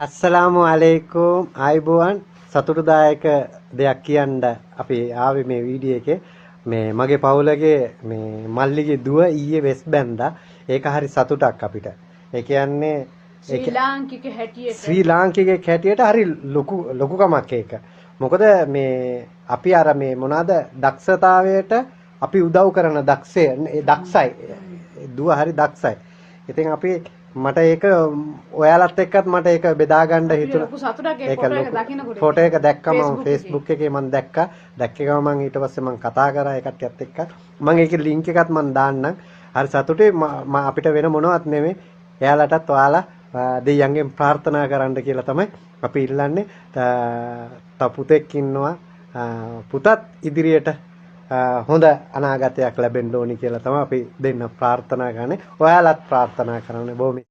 අස්සලාමු අලයිකුම් ආයිබෝවන් සතුටුදායක දෙයක් කියන්න අපි ආවේ මේ වීඩියෝ එකේ මේ මගේ පවුලගේ මේ මල්ලිගේ දුව ඊයේ වෙස් බැන්දා ඒක හරි සතුටක් අපිට ඒ කියන්නේ ශ්‍රී ලාංකිකයෙක් හැටියට හරි ලොකුකමක් ඒක මොකද මේ අපි අර මේ මොනවාද දක්ෂතාවයට අපි උදව් කරන දක්ෂයි දුව හරි දක්ෂයි ඉතින් අපි මට ඒක ඔයාලත් එක්කත් මට ඒක බෙදා ගන්න හිතුණා. ඒක ෆොටෝ එක දැක්කම මම Facebook එකේ මම දැක්කා. දැක්කේම මම ඊට පස්සේ මම කතා කරා ඒ කට්ටියත් එක්ක. මම ඒකේ ලින්ක් එකත් මම දාන්නම්. හරි සතුටුයි අපිට වෙන මොනවත් නෙමෙයි. එයාලටත් ඔයාලා දෙයියන්ගෙන් ප්‍රාර්ථනා කරන්න කියලා තමයි අපි ඉල්ලන්නේ. තව පුතෙක් ඉන්නවා. පුතත් ඉදිරියට හොඳ අනාගතයක් ලැබෙන්න ඕනි කියලා තමයි අපි දෙන්න ප්‍රාර්ථනා කරන්නේ. ඔයාලත් ප්‍රාර්ථනා කරන්න බොහොම